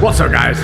What's up, guys?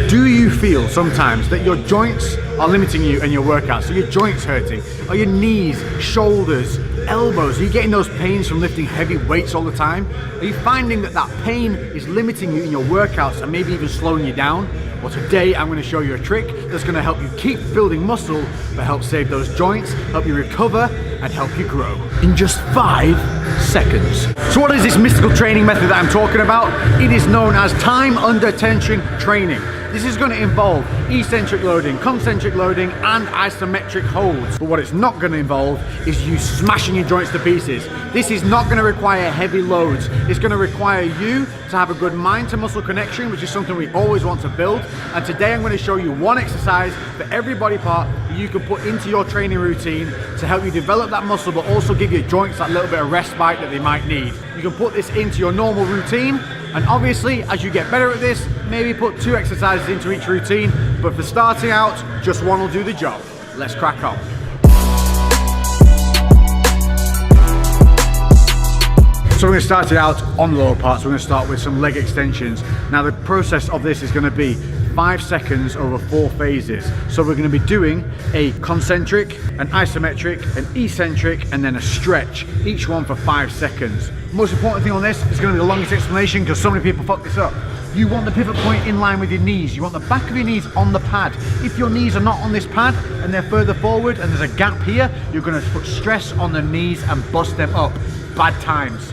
Do you feel sometimes that your joints are limiting you in your workouts? So your joints hurting? Are your knees, shoulders, elbows? Are you getting those pains from lifting heavy weights all the time? Are you finding that that pain is limiting you in your workouts and maybe even slowing you down? Well, today I'm going to show you a trick that's going to help you keep building muscle, but help save those joints, help you recover, and help you grow in just 5 seconds. So what is this mystical training method that I'm talking about? It is known as time under tension training. This is going to involve eccentric loading, concentric loading, and isometric holds. But what it's not going to involve is you smashing your joints to pieces. This is not going to require heavy loads. It's going to require you to have a good mind to muscle connection, which is something we always want to build. And today I'm going to show you one exercise for every body part that you can put into your training routine to help you develop that muscle, but also give your joints that little bit of respite that they might need. You can put this into your normal routine, and obviously as you get better at this, maybe put 2 exercises into each routine, but for starting out, just one will do the job. Let's crack on. So we're going to start it out on the lower parts. We're going to start with some leg extensions. Now the process of this is going to be 5 seconds over 4 phases. So we're going to be doing a concentric, an isometric, an eccentric, and then a stretch, each one for 5 seconds. Most important thing on this is going to be the longest explanation because so many people fuck this up. You want the pivot point in line with your knees. You want the back of your knees on the pad. If your knees are not on this pad and they're further forward and there's a gap here, you're going to put stress on the knees and bust them up. Bad times.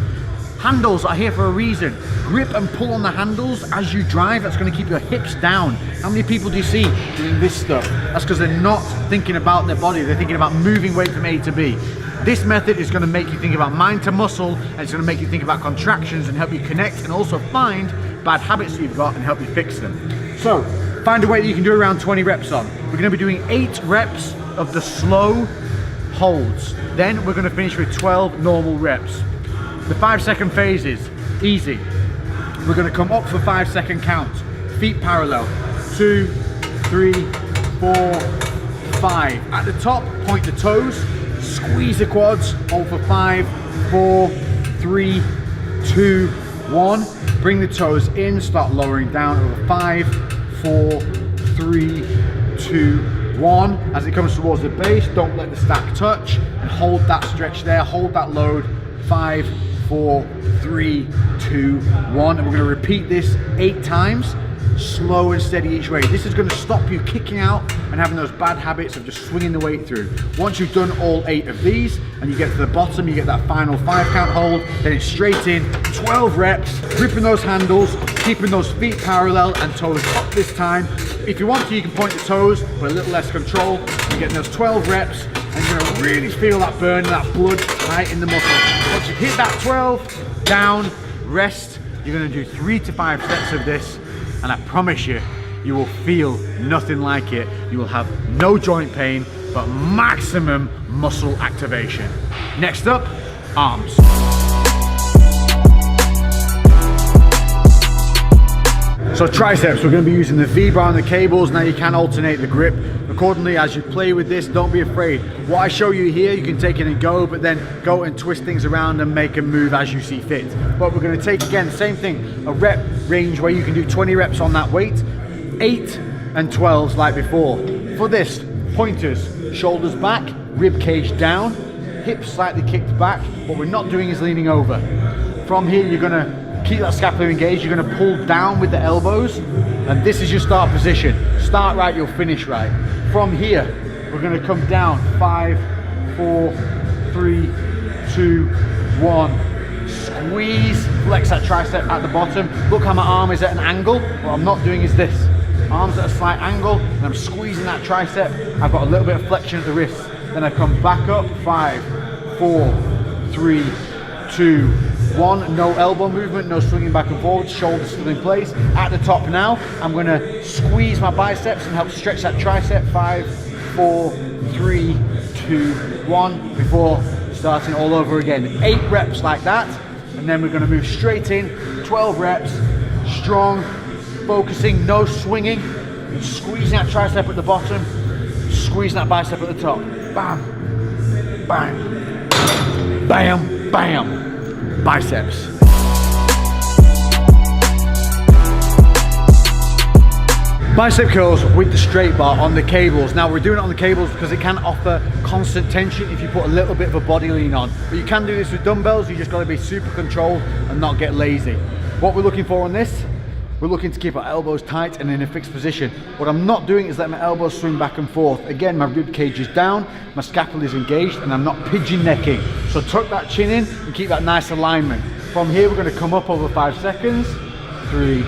Handles are here for a reason. Grip and pull on the handles as you drive. That's going to keep your hips down. How many people do you see doing this stuff? That's because they're not thinking about their body. They're thinking about moving weight from A to B. This method is going to make you think about mind to muscle, and it's going to make you think about contractions and help you connect and also find bad habits that you've got and help you fix them. So find a weight that you can do around 20 reps on. We're going to be doing 8 reps of the slow holds. Then we're going to finish with 12 normal reps. The 5-second phases, easy. We're going to come up for 5-second count. Feet parallel. 2, 3, 4, 5. At the top, point the toes. Squeeze the quads. Hold for 5, 4, 3, 2, 1. Bring the toes in. Start lowering down over 5, 4, 3, 2, 1. As it comes towards the base, don't let the stack touch. And hold that stretch there. Hold that load. 5, 4, 3, 2, 1. And we're going to repeat this 8 times, slow and steady each way. This is going to stop you kicking out and having those bad habits of just swinging the weight through. Once you've done all 8 of these and you get to the bottom, you get that final 5 count hold, then it's straight in, 12 reps, gripping those handles, keeping those feet parallel and toes up this time. If you want to, you can point the toes, but a little less control. You're getting those 12 reps, and you're going to really feel that burn, that blood right in the muscle. Once you hit that 12, down, rest. You're going to do 3 to 5 sets of this, and I promise you, you will feel nothing like it. You will have no joint pain, but maximum muscle activation. Next up, arms. So triceps, we're going to be using the V-bar and the cables. Now you can alternate the grip accordingly as you play with this. Don't be afraid. What I show you here, you can take it and go, but then go and twist things around and make a move as you see fit. But we're going to take, again, same thing, a rep range where you can do 20 reps on that weight, 8 and 12s like before. For this, pointers, shoulders back, rib cage down, hips slightly kicked back. What we're not doing is leaning over. From here, you're going to keep that scapula engaged. You're going to pull down with the elbows, and this is your start position. Start right, you'll finish right. From here, we're going to come down. 5, 4, 3, 2, 1. Squeeze, flex that tricep at the bottom. Look how my arm is at an angle. What I'm not doing is this. Arms at a slight angle, and I'm squeezing that tricep. I've got a little bit of flexion at the wrist. Then I come back up. 5, 4, 3, 2, 1, no elbow movement, no swinging back and forward, shoulders still in place. At the top now, I'm going to squeeze my biceps and help stretch that tricep. 5, 4, 3, 2, 1, before starting all over again. 8 reps like that, and then we're going to move straight in, 12 reps, strong, focusing, no swinging, squeezing that tricep at the bottom, squeezing that bicep at the top. Bam, bam, bam, bam. Biceps. Bicep curls with the straight bar on the cables. Now we're doing it on the cables because it can offer constant tension if you put a little bit of a body lean on. But you can do this with dumbbells, you just got to be super controlled and not get lazy. What we're looking for on this, we're looking to keep our elbows tight and in a fixed position. What I'm not doing is letting my elbows swing back and forth. Again, my rib cage is down, my scapula is engaged, and I'm not pigeon necking. So tuck that chin in and keep that nice alignment. From here, we're going to come up over 5 seconds. 3,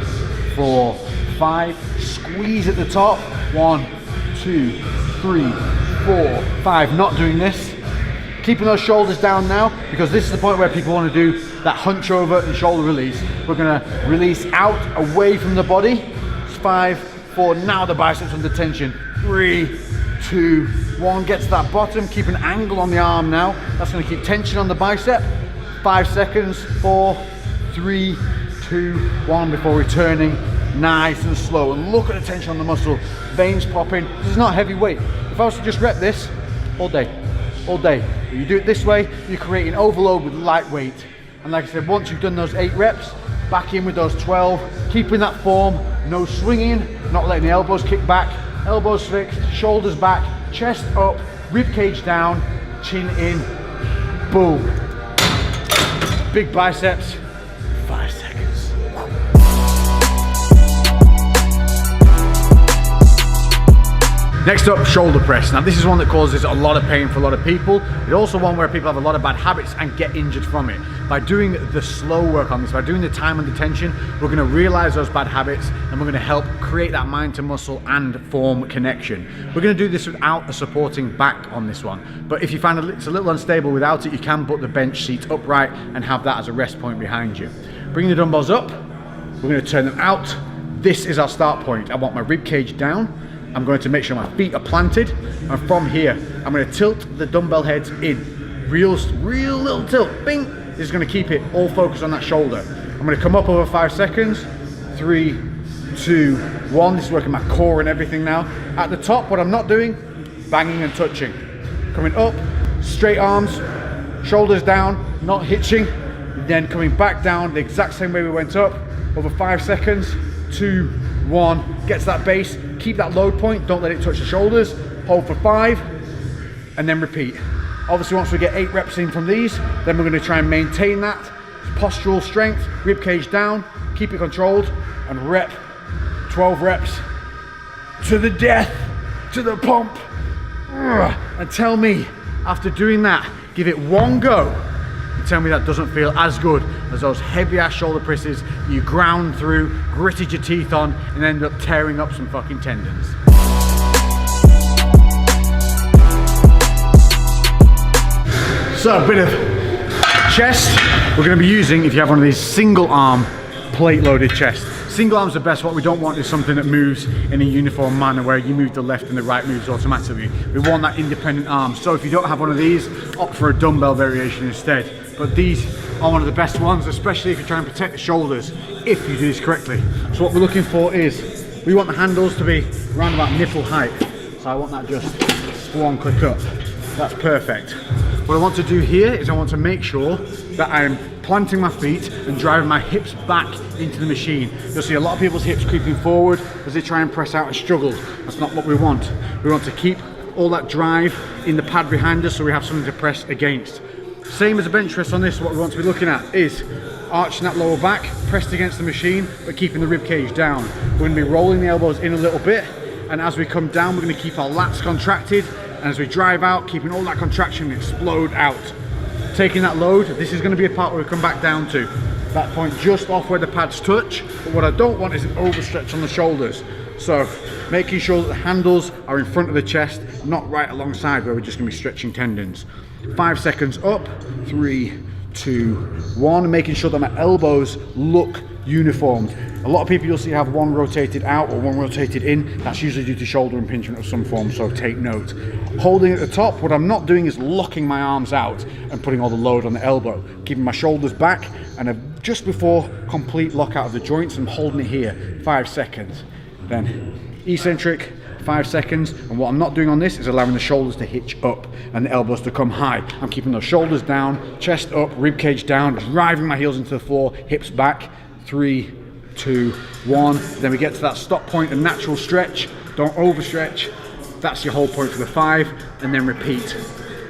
4, 5. Squeeze at the top. 1, 2, 3, 4, 5. Not doing this. Keeping those shoulders down now, because this is the point where people want to do that hunch over and shoulder release. We're going to release out away from the body. 5, 4. Now the biceps under tension. 3, 2, 1. Get to that bottom. Keep an angle on the arm now. That's going to keep tension on the bicep. 5 seconds. 4, 3, 2, 1 before returning. Nice and slow. And look at the tension on the muscle. Veins popping. This is not heavy weight. If I was to just rep this all day, if you do it this way, you're creating overload with light weight. And like I said, once you've done those 8 reps, back in with those 12, keeping that form, no swinging, not letting the elbows kick back, elbows fixed, shoulders back, chest up, rib cage down, chin in, boom. Big biceps, 5 seconds. Next up, shoulder press. Now this is one that causes a lot of pain for a lot of people. It's also one where people have a lot of bad habits and get injured from it. By doing the slow work on this, by doing the time under tension, we're going to realize those bad habits and we're going to help create that mind to muscle and form connection. We're going to do this without a supporting back on this one. But if you find it's a little unstable without it, you can put the bench seat upright and have that as a rest point behind you. Bring the dumbbells up. We're going to turn them out. This is our start point. I want my rib cage down. I'm going to make sure my feet are planted, and from here I'm going to tilt the dumbbell heads in. Real little tilt, bing. This is going to keep it all focused on that shoulder. I'm going to come up over 5 seconds. 3, 2, 1. This is working my core and everything now. At the top, what I'm not doing, banging and touching. Coming up, straight arms, shoulders down, not hitching. Then coming back down the exact same way we went up, over 5 seconds. 2, 1. Get to that base. Keep that load point, don't let it touch the shoulders. Hold for 5, and then repeat. Obviously, once we get 8 reps in from these, then we're going to try and maintain that postural strength, rib cage down, keep it controlled, and rep 12 reps to the death, to the pump. And tell me, after doing that, give it one go, and tell me that doesn't feel as good as those heavy ass shoulder presses you ground through, gritted your teeth on, and ended up tearing up some fucking tendons. So a bit of chest we're going to be using if you have one of these single arm plate loaded chests. Single arms are best. What we don't want is something that moves in a uniform manner where you move the left and the right moves automatically. We want that independent arm. So if you don't have one of these, opt for a dumbbell variation instead. But these are one of the best ones, especially if you're trying to protect the shoulders, if you do this correctly. So what we're looking for is, we want the handles to be around about nipple height. So I want that just one click up. That's perfect. What I want to do here is I want to make sure that I'm planting my feet and driving my hips back into the machine. You'll see a lot of people's hips creeping forward as they try and press out and struggle. That's not what we want. We want to keep all that drive in the pad behind us so we have something to press against. Same as a bench press on this, what we want to be looking at is arching that lower back, pressed against the machine, but keeping the rib cage down. We're going to be rolling the elbows in a little bit, and as we come down, we're going to keep our lats contracted, and as we drive out, keeping all that contraction explode out. Taking that load, this is going to be a part where we come back down to. That point just off where the pads touch, but what I don't want is an overstretch on the shoulders. So making sure that the handles are in front of the chest, not right alongside where we're just going to be stretching tendons. 5 seconds up, 3, 2, 1, making sure that my elbows look uniform. A lot of people you'll see have one rotated out or one rotated in. That's usually due to shoulder impingement of some form, so take note. Holding at the top, what I'm not doing is locking my arms out and putting all the load on the elbow. Keeping my shoulders back, and just before complete lockout of the joints, I'm holding it here, 5 seconds. Then eccentric, 5 seconds, and what I'm not doing on this is allowing the shoulders to hitch up and the elbows to come high. I'm keeping those shoulders down, chest up, rib cage down, driving my heels into the floor, hips back. 3, 2, 1. Then we get to that stop point, a natural stretch. Don't overstretch. That's your hold point for the 5, and then repeat.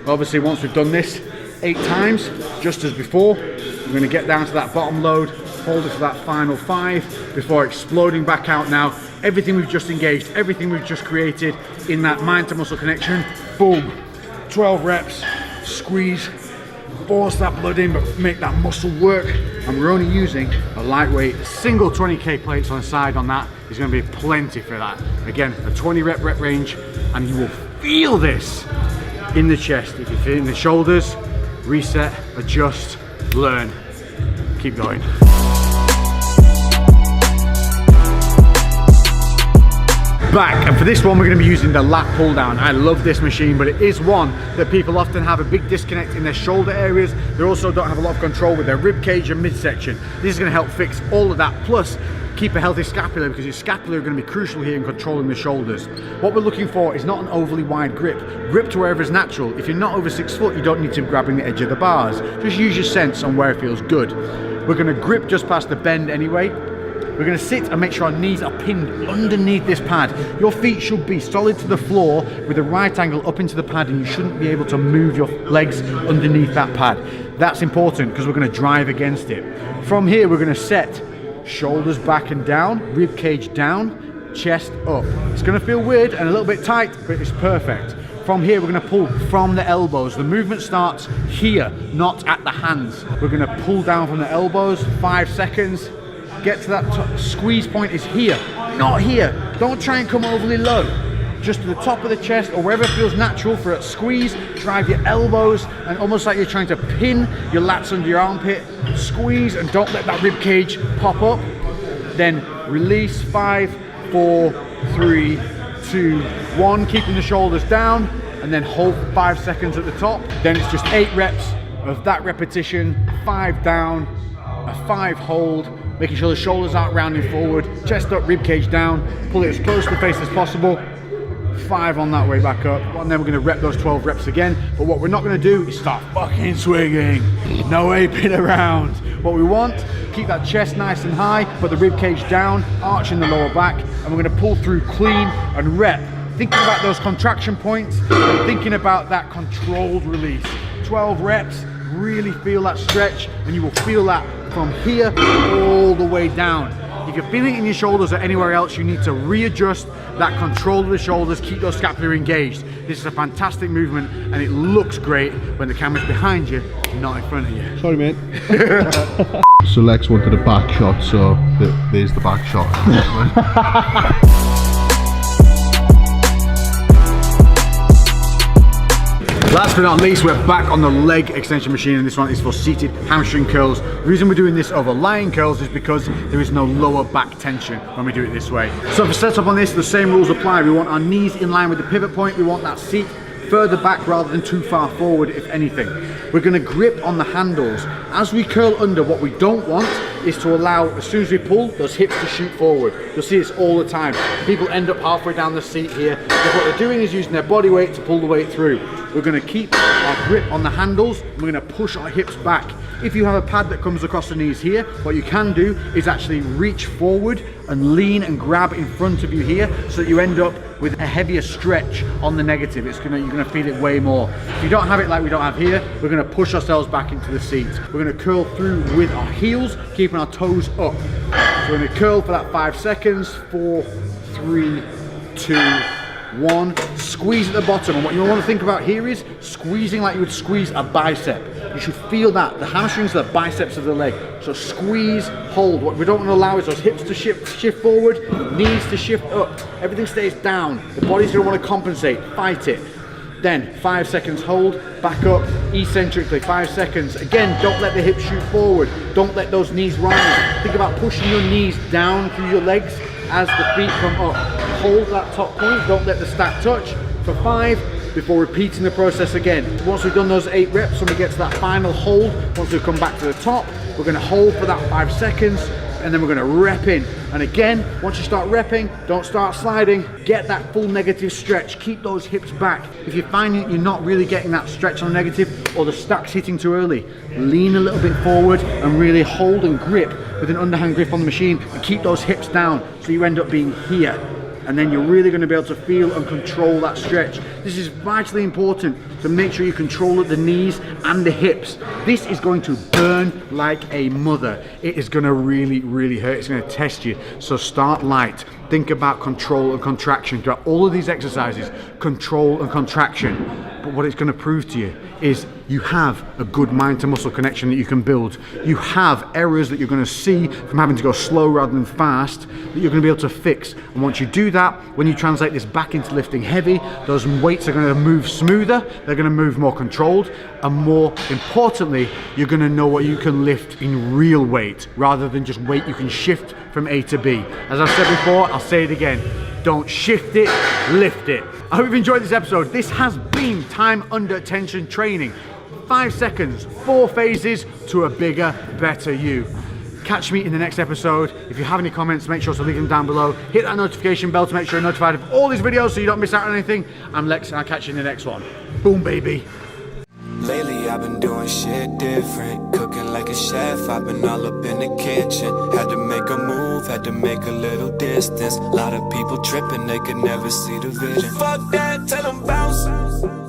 Obviously, once we've done this 8 times, just as before, we're going to get down to that bottom load, hold it for that final 5 before exploding back out now. Everything we've just engaged, everything we've just created in that mind to muscle connection, boom, 12 reps, squeeze, force that blood in, but make that muscle work. And we're only using a lightweight single 20k plates on the side on that. There's going to be plenty for that. Again, a 20 rep range, and you will feel this in the chest. If you feel it in the shoulders, reset, adjust, learn, keep going. Back, and for this one we're going to be using the lat pull down. I love this machine, but it is one that people often have a big disconnect in their shoulder areas. They also don't have a lot of control with their rib cage and midsection. This is going to help fix all of that, plus keep a healthy scapula, because your scapula are going to be crucial here in controlling the shoulders. What we're looking for is not an overly wide grip. Grip to wherever is natural. If you're not over 6 foot, you don't need to be grabbing the edge of the bars. Just use your sense on where it feels good. We're going to grip just past the bend anyway. We're going to sit and make sure our knees are pinned underneath this pad. Your feet should be solid to the floor with a right angle up into the pad, and you shouldn't be able to move your legs underneath that pad. That's important because we're going to drive against it. From here, we're going to set shoulders back and down, rib cage down, chest up. It's going to feel weird and a little bit tight, but it's perfect. From here, we're going to pull from the elbows. The movement starts here, not at the hands. We're going to pull down from the elbows, 5 seconds. Get to that squeeze point is here, not here. Don't try and come overly low. Just to the top of the chest or wherever it feels natural for a squeeze. Drive your elbows and almost like you're trying to pin your lats under your armpit. Squeeze and don't let that rib cage pop up. Then release, 5, 4, 3, 2, 1. Keeping the shoulders down, and then hold 5 seconds at the top. Then it's just 8 reps of that repetition. 5 down, a 5 hold. Making sure the shoulders aren't rounding forward, chest up, rib cage down, pull it as close to the face as possible. 5 on that way back up, and then we're gonna rep those 12 reps again. But what we're not gonna do is start fucking swinging. No aping around. What we want, keep that chest nice and high, put the rib cage down, arching the lower back, and we're gonna pull through clean and rep. Thinking about those contraction points, and thinking about that controlled release. 12 reps, really feel that stretch, and you will feel that from here all the way down. If you're feeling it in your shoulders or anywhere else, you need to readjust that control of the shoulders, keep those scapula engaged. This is a fantastic movement, and it looks great when the camera's behind you, not in front of you. Sorry, mate. So Lex wanted a back shot, so there's the back shot. Last but not least, we're back on the leg extension machine, and this one is for seated hamstring curls. The reason we're doing this over lying curls is because there is no lower back tension when we do it this way. So for setup on this, the same rules apply. We want our knees in line with the pivot point. We want that seat further back rather than too far forward, if anything. We're going to grip on the handles. As we curl under, what we don't want is to allow, as soon as we pull, those hips to shoot forward. You'll see this all the time. People end up halfway down the seat here, because what they're doing is using their body weight to pull the weight through. We're going to keep our grip on the handles, and we're going to push our hips back. If you have a pad that comes across the knees here, what you can do is actually reach forward and lean and grab in front of you here, so that you end up with a heavier stretch on the negative. You're gonna feel it way more. If you don't have it like we don't have here, we're gonna push ourselves back into the seat. We're gonna curl through with our heels, keeping our toes up. So we're gonna curl for that 5 seconds. 4, 3, 2, 1. Squeeze at the bottom, and what you want to think about here is squeezing like you would squeeze a bicep. You should feel that. The hamstrings are the biceps of the leg. So squeeze, hold. What we don't want to allow is those hips to shift forward, knees to shift up. Everything stays down. The body's going to want to compensate. Fight it. Then 5 seconds hold, back up, eccentrically, 5 seconds. Again, don't let the hips shoot forward. Don't let those knees rise. Think about pushing your knees down through your legs as the feet come up. Hold that top point, don't let the stack touch for 5 before repeating the process again. Once we've done those 8 reps and we get to that final hold, once we come back to the top, we're going to hold for that 5 seconds, and then we're going to rep in. And again, once you start repping, don't start sliding. Get that full negative stretch. Keep those hips back. If you're finding you're not really getting that stretch on negative, or the stack's hitting too early, lean a little bit forward and really hold and grip with an underhand grip on the machine and keep those hips down so you end up being here. And then you're really going to be able to feel and control that stretch. This is vitally important to make sure you control at the knees and the hips. This is going to burn like a mother. It is going to really, really hurt. It's going to test you. So start light. Think about control and contraction throughout all of these exercises. Control and contraction. But what it's going to prove to you is you have a good mind to muscle connection that you can build. You have errors that you're going to see from having to go slow rather than fast that you're going to be able to fix. And once you do that, when you translate this back into lifting heavy, those weights are going to move smoother, they're going to move more controlled, and more importantly, you're going to know what you can lift in real weight rather than just weight you can shift from A to B. As I've said before, I'll say it again. Don't shift it, lift it. I hope you've enjoyed this episode. This has been time under tension training. 5 seconds, 4 phases to a bigger, better you. Catch me in the next episode. If you have any comments, make sure to leave them down below. Hit that notification bell to make sure you're notified of all these videos so you don't miss out on anything. I'm Lex and I'll catch you in the next one. Boom, baby. Lately I've been doing shit different, cooking like a chef, I've been all up in the kitchen. Had to make a move, had to make a little distance. A lot of people tripping, they could never see the vision. Fuck that, tell them bounce.